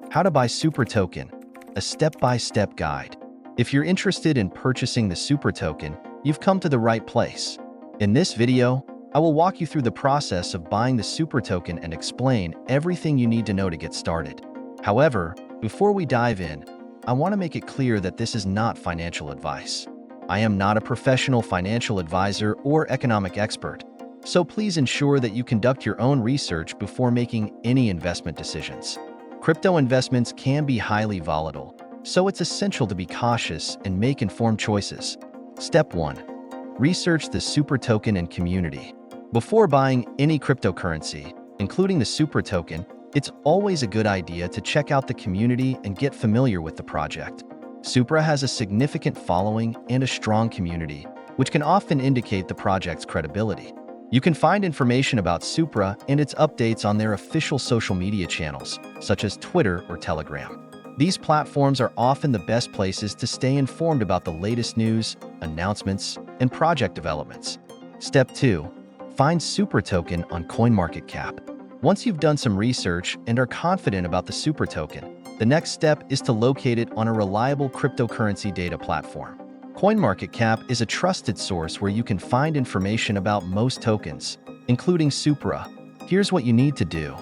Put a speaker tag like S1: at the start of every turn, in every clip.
S1: How to buy SUPRA token, a step-by-step guide. If you're interested in purchasing the SUPRA token, you've come to the right place. In this video, I will walk you through the process of buying the SUPRA token and explain everything you need to know to get started. However, before we dive in, I want to make it clear that this is not financial advice. I am not a professional financial advisor or economic expert, so please ensure that you conduct your own research before making any investment decisions. Crypto investments can be highly volatile, so it's essential to be cautious and make informed choices. Step 1. Research the SUPRA token and community. Before buying any cryptocurrency, including the SUPRA token, it's always a good idea to check out the community and get familiar with the project. SUPRA has a significant following and a strong community, which can often indicate the project's credibility. You can find information about SUPRA and its updates on their official social media channels, such as Twitter or Telegram. These platforms are often the best places to stay informed about the latest news, announcements, and project developments. Step 2. Find SUPRA token on CoinMarketCap. Once you've done some research and are confident about the SUPRA token, the next step is to locate it on a reliable cryptocurrency data platform. CoinMarketCap is a trusted source where you can find information about most tokens, including SUPRA. Here's what you need to do.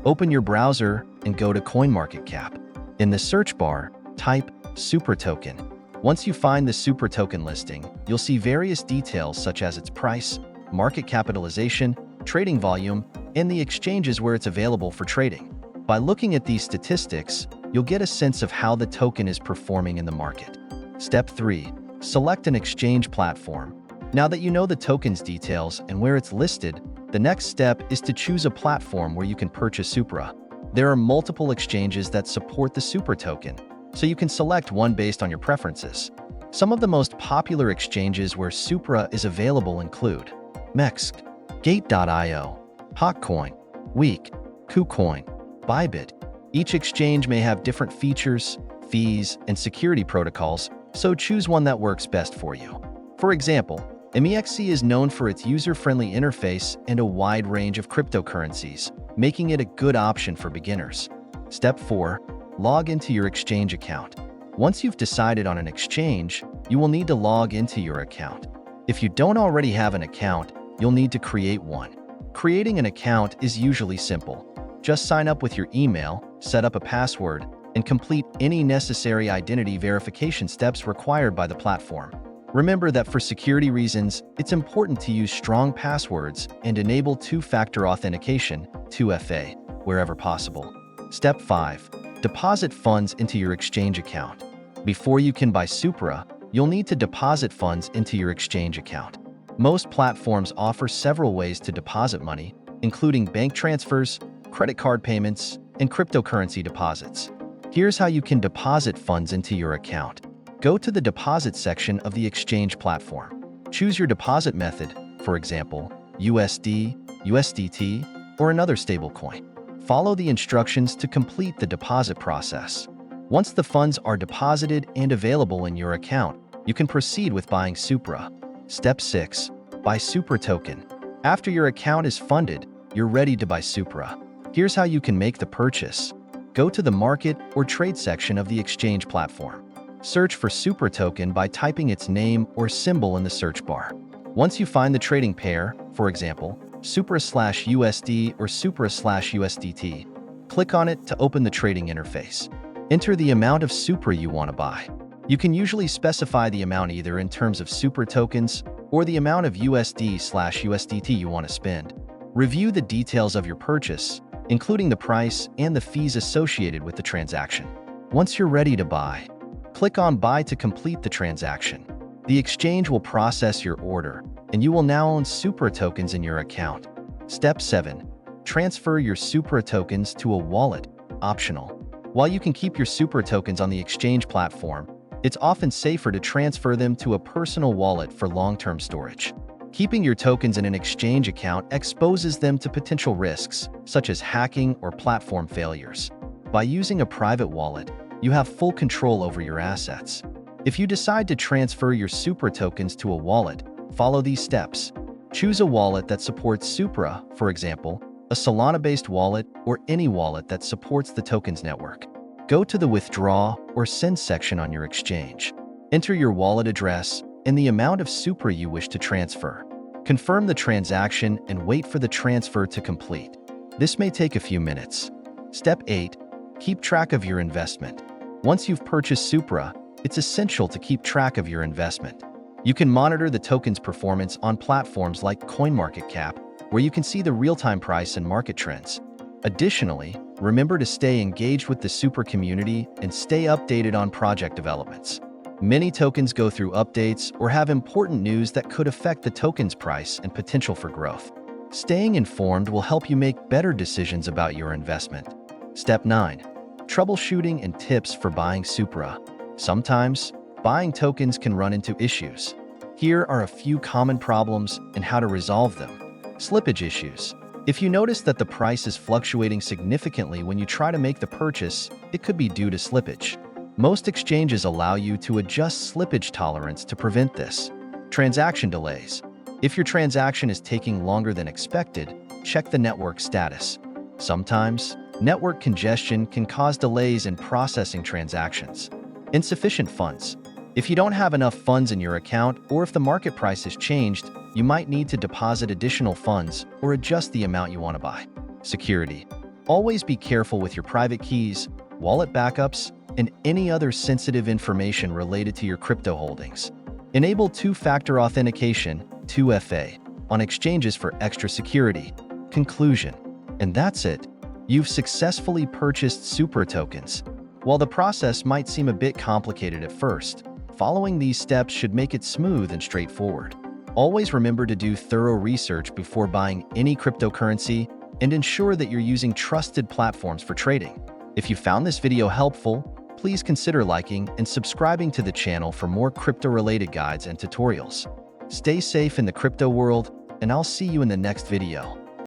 S1: Open your browser and go to CoinMarketCap. In the search bar, type SUPRA token. Once you find the SUPRA token listing, you'll see various details such as its price, market capitalization, trading volume, and the exchanges where it's available for trading. By looking at these statistics, you'll get a sense of how the token is performing in the market. Step 3. Select an exchange platform. Now that you know the token's details and where it's listed, the next step is to choose a platform where you can purchase SUPRA. There are multiple exchanges that support the SUPRA token, so you can select one based on your preferences. Some of the most popular exchanges where SUPRA is available include MEXC, Gate.io, altcoin, Week, KuCoin, Bybit. Each exchange may have different features, fees, and security protocols, so choose one that works best for you. For example, MEXC is known for its user-friendly interface and a wide range of cryptocurrencies, making it a good option for beginners. Step 4. Log into your exchange account. Once you've decided on an exchange, you will need to log into your account. If you don't already have an account, you'll need to create one. Creating an account is usually simple. Just sign up with your email, set up a password, and complete any necessary identity verification steps required by the platform. Remember that for security reasons, it's important to use strong passwords and enable two-factor authentication, 2FA, wherever possible. Step 5. Deposit funds into your exchange account. Before you can buy SUPRA, you'll need to deposit funds into your exchange account. Most platforms offer several ways to deposit money, including bank transfers, credit card payments, and cryptocurrency deposits. Here's how you can deposit funds into your account. Go to the deposit section of the exchange platform. Choose your deposit method, for example, USD, USDT, or another stablecoin. Follow the instructions to complete the deposit process. Once the funds are deposited and available in your account, you can proceed with buying SUPRA. Step 6. Buy SUPRA token. After your account is funded, you're ready to buy SUPRA. Here's how you can make the purchase. Go to the market or trade section of the exchange platform. Search for SUPRA token by typing its name or symbol in the search bar. Once you find the trading pair, for example, SUPRA/USD or SUPRA/USDT, click on it to open the trading interface. Enter the amount of SUPRA you want to buy. You can usually specify the amount either in terms of SUPRA tokens or the amount of USD/USDT you want to spend. Review the details of your purchase, including the price and the fees associated with the transaction. Once you're ready to buy, click on Buy to complete the transaction. The exchange will process your order, and you will now own SUPRA tokens in your account. Step 7. Transfer your SUPRA tokens to a wallet, optional. While you can keep your SUPRA tokens on the exchange platform, it's often safer to transfer them to a personal wallet for long-term storage. Keeping your tokens in an exchange account exposes them to potential risks, such as hacking or platform failures. By using a private wallet, you have full control over your assets. If you decide to transfer your SUPRA tokens to a wallet, follow these steps. Choose a wallet that supports SUPRA, for example, a Solana-based wallet or any wallet that supports the tokens network. Go to the Withdraw or Send section on your exchange. Enter your wallet address and the amount of SUPRA you wish to transfer. Confirm the transaction and wait for the transfer to complete. This may take a few minutes. Step 8. Keep track of your investment. Once you've purchased SUPRA, it's essential to keep track of your investment. You can monitor the token's performance on platforms like CoinMarketCap, where you can see the real-time price and market trends. Additionally, remember to stay engaged with the SUPRA community and stay updated on project developments. Many tokens go through updates or have important news that could affect the token's price and potential for growth. Staying informed will help you make better decisions about your investment. Step 9. Troubleshooting and tips for buying SUPRA. Sometimes, buying tokens can run into issues. Here are a few common problems and how to resolve them. Slippage issues. If you notice that the price is fluctuating significantly when you try to make the purchase, it could be due to slippage. Most exchanges allow you to adjust slippage tolerance to prevent this. Transaction delays. If your transaction is taking longer than expected, check the network status. Sometimes, network congestion can cause delays in processing transactions. Insufficient funds. If you don't have enough funds in your account or if the market price has changed, you might need to deposit additional funds or adjust the amount you want to buy. Security. Always be careful with your private keys, wallet backups, and any other sensitive information related to your crypto holdings. Enable two-factor authentication, 2FA, on exchanges for extra security. Conclusion. And that's it. You've successfully purchased SUPRA tokens. While the process might seem a bit complicated at first, following these steps should make it smooth and straightforward. Always remember to do thorough research before buying any cryptocurrency and ensure that you're using trusted platforms for trading. If you found this video helpful, please consider liking and subscribing to the channel for more crypto-related guides and tutorials. Stay safe in the crypto world, and I'll see you in the next video.